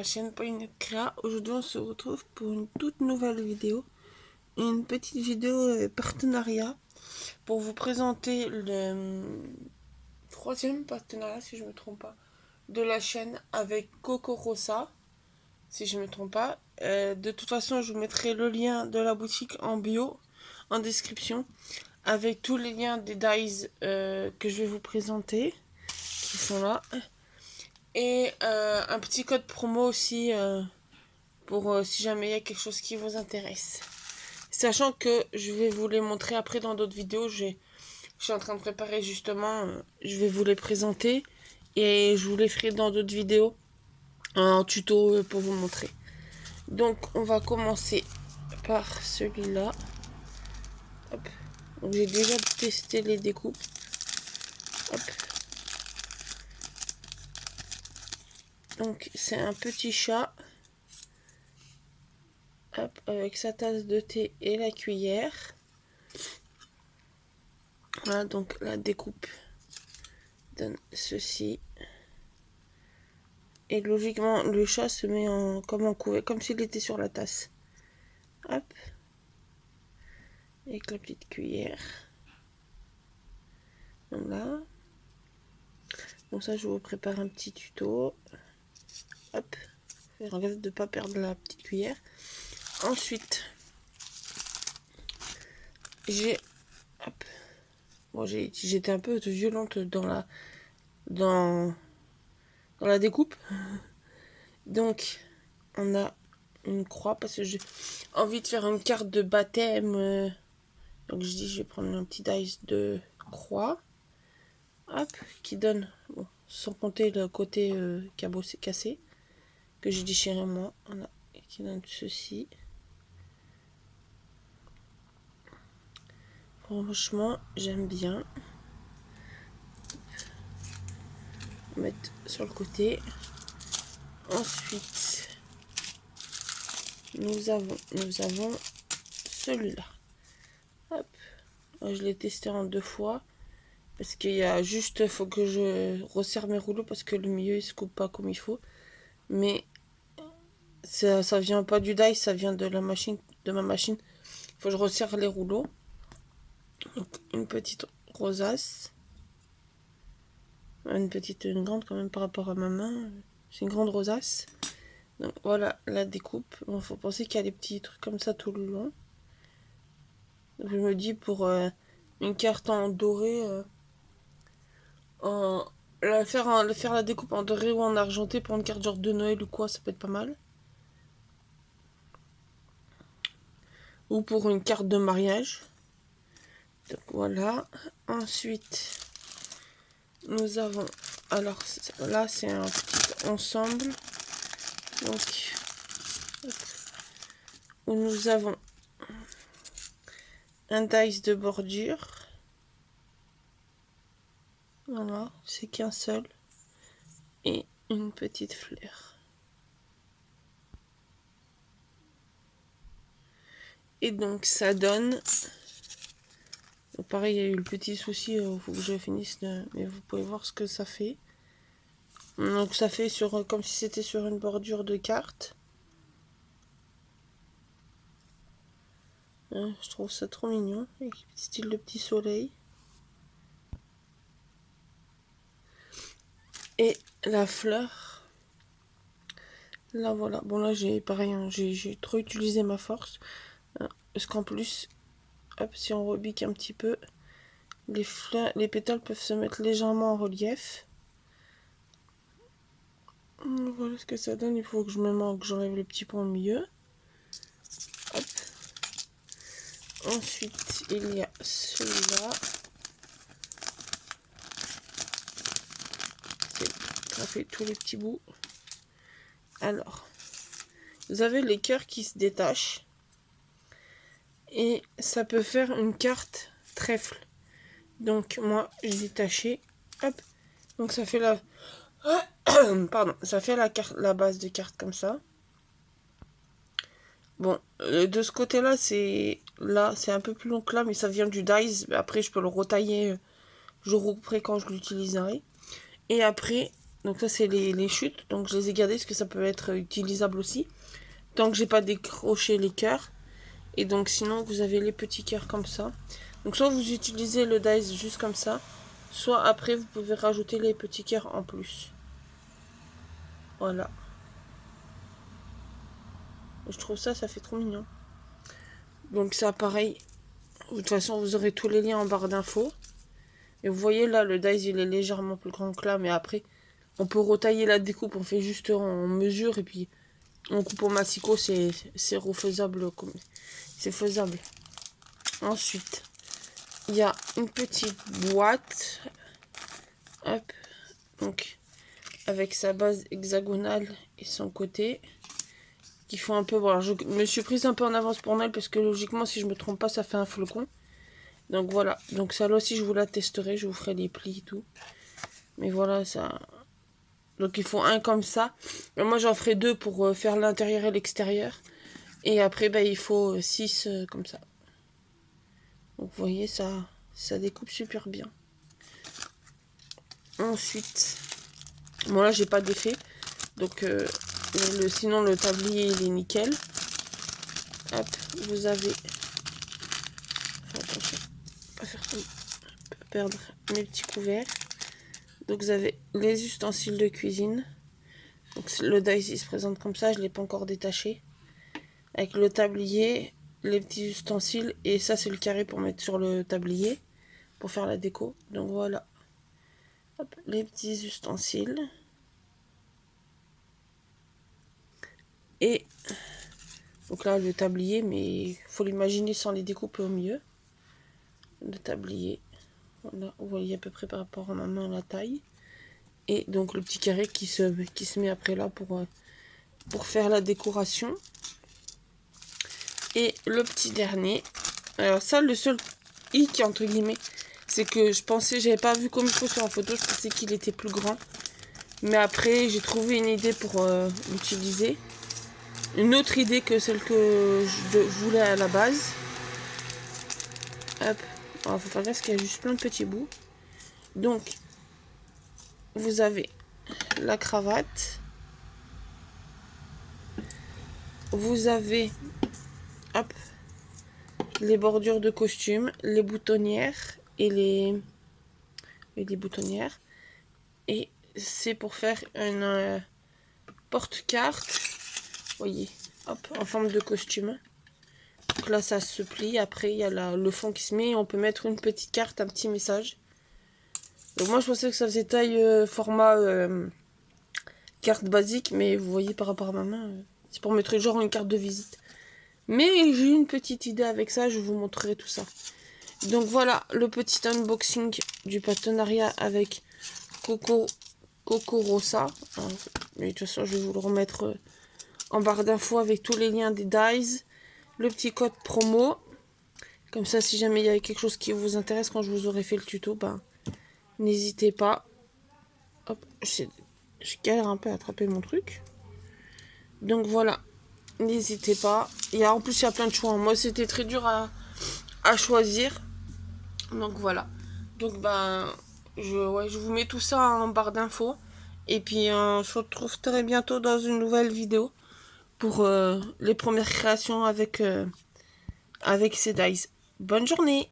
la chaîne Paulinette Créa. Aujourd'hui on se retrouve pour une toute nouvelle vidéo. Une petite vidéo partenariat pour vous présenter le troisième partenariat, si je me trompe pas, de la chaîne avec Coco Rosa, si je me trompe pas. De toute façon je vous mettrai le lien de la boutique en bio, en description, avec tous les liens des dies que je vais vous présenter, qui sont là. Et un petit code promo aussi pour si jamais il y a quelque chose qui vous intéresse. Sachant que je vais vous les montrer après dans d'autres vidéos. Je suis en train de préparer justement. Je vais vous les présenter. Et je vous les ferai dans d'autres vidéos. En tuto pour vous montrer. Donc on va commencer par celui-là. Donc j'ai déjà testé les découpes. Hop. Donc c'est un petit chat. Hop, avec sa tasse de thé et la cuillère. Voilà, donc la découpe donne ceci. Et logiquement, le chat se met comme en couvercle, comme s'il était sur la tasse. Hop. Avec la petite cuillère. Voilà. Donc ça, je vous prépare un petit tuto. Hop. Faire gaffe de ne pas perdre la petite cuillère. Ensuite, j'ai... Hop. Bon, j'étais un peu violente dans la découpe. Donc, on a une croix parce que j'ai envie de faire une carte de baptême. Donc, je dis, je vais prendre un petit dice de croix. Hop, qui donne, bon, sans compter le côté cassé, que j'ai déchiré moi. Voilà, qui donne ceci. Franchement, j'aime bien. On va mettre sur le côté. Ensuite, nous avons celui-là. Hop, je l'ai testé en 2 fois. Parce qu'il y a juste, faut que je resserre mes rouleaux parce que le milieu il se coupe pas comme il faut. Mais ça vient pas du die, ça vient de la machine, de ma machine. Faut que je resserre les rouleaux. Donc une petite rosace. Une grande quand même par rapport à ma main. C'est une grande rosace. Donc voilà la découpe. Bon, faut penser qu'il y a des petits trucs comme ça tout le long. Donc, je me dis pour une carte en doré, faire la découpe en doré ou en argenté pour une carte genre de Noël ou quoi, ça peut être pas mal. Ou pour une carte de mariage. Donc voilà. Ensuite, nous avons... Alors là, c'est un petit ensemble. Donc, où nous avons un dice de bordure. Voilà, c'est qu'un seul. Et une petite fleur. Et donc, ça donne... Donc, pareil, il y a eu le petit souci, il faut que je finisse mais vous pouvez voir ce que ça fait. Donc ça fait comme si c'était sur une bordure de carte. Je trouve ça trop mignon, avec style de petit soleil. Et la fleur, là voilà. Bon là j'ai pareil, hein, j'ai trop utilisé ma force. Parce qu'en plus, hop, si on rebique un petit peu, les fleurs, les pétales peuvent se mettre légèrement en relief. Voilà ce que ça donne. Il faut que j'enlève le petit point au milieu. Hop. Ensuite, il y a celui-là. Ça fait tous les petits bouts. Alors, vous avez les cœurs qui se détachent. Et ça peut faire une carte trèfle. Donc, moi, j'ai détaché. Hop. Donc, ça fait la... Pardon. Ça fait la base de carte comme ça. Bon, de ce côté-là, c'est un peu plus long que là, mais ça vient du dies. Après, je peux le retailler jour après quand je l'utiliserai. Et après, Donc ça c'est les chutes. Donc je les ai gardées parce que ça peut être utilisable aussi. Tant que j'ai pas décroché les cœurs. Et donc sinon vous avez les petits cœurs comme ça. Donc soit vous utilisez le dice juste comme ça. Soit après vous pouvez rajouter les petits cœurs en plus. Voilà. Je trouve ça fait trop mignon. Donc ça pareil. De toute façon vous aurez tous les liens en barre d'infos. Et vous voyez là le dice il est légèrement plus grand que là. Mais après on peut retailler la découpe. On fait juste en mesure et puis on coupe au massicot. C'est refaisable. C'est faisable. Ensuite il y a une petite boîte. Hop. Donc avec sa base hexagonale et son côté. Qui font un peu... Bon, alors je me suis prise un peu en avance pour Noël parce que logiquement, si je me trompe pas, ça fait un flocon. Donc voilà. Donc ça là aussi, je vous la testerai. Je vous ferai les plis et tout. Mais voilà, ça... Donc il faut un comme ça. Moi, j'en ferai 2 pour faire l'intérieur et l'extérieur. Et après, bah, il faut 6 comme ça. Donc vous voyez, ça découpe super bien. Ensuite, bon là, j'ai pas d'effet. Donc... sinon le tablier il est nickel. Hop, vous avez... Attention, pas faire comme... pas perdre mes petits couverts. Donc vous avez les ustensiles de cuisine. Donc le dice il se présente comme ça, je ne l'ai pas encore détaché. Avec le tablier, les petits ustensiles. Et ça c'est le carré pour mettre sur le tablier. Pour faire la déco. Donc voilà. Hop, les petits ustensiles. Et donc là le tablier, mais il faut l'imaginer sans les découper au milieu. Le tablier, voilà, vous voyez à peu près par rapport à ma main la taille. Et donc le petit carré qui se met après là pour faire la décoration. Et le petit dernier, alors ça le seul hic entre guillemets, c'est que je pensais, j'avais pas vu comme il faut sur la photo, je pensais qu'il était plus grand. Mais après j'ai trouvé une idée pour l'utiliser. Une autre idée que celle que je voulais à la base. Hop. Alors, faut faire gaffe parce qu'il y a juste plein de petits bouts. Donc, vous avez la cravate. Vous avez hop, les bordures de costume, les boutonnières et les boutonnières. Et c'est pour faire une porte-carte. Voyez, hop, en forme de costume. Donc là, ça se plie. Après, il y a le fond qui se met. On peut mettre une petite carte, un petit message. Donc moi, je pensais que ça faisait taille format carte basique. Mais vous voyez par rapport à ma main, c'est pour mettre genre une carte de visite. Mais j'ai eu une petite idée avec ça. Je vous montrerai tout ça. Donc voilà, le petit unboxing du partenariat avec Coco Rosa. Mais de toute façon, je vais vous le remettre en barre d'infos avec tous les liens des dies. Le petit code promo. Comme ça, si jamais il y a quelque chose qui vous intéresse quand je vous aurai fait le tuto, ben, n'hésitez pas. Hop, je galère un peu à attraper mon truc. Donc voilà, n'hésitez pas. En plus, il y a plein de choix. Moi, c'était très dur à choisir. Donc voilà. Donc ben, je vous mets tout ça en barre d'infos. Et puis, on se retrouve très bientôt dans une nouvelle vidéo pour les premières créations avec ces dies. Bonne journée!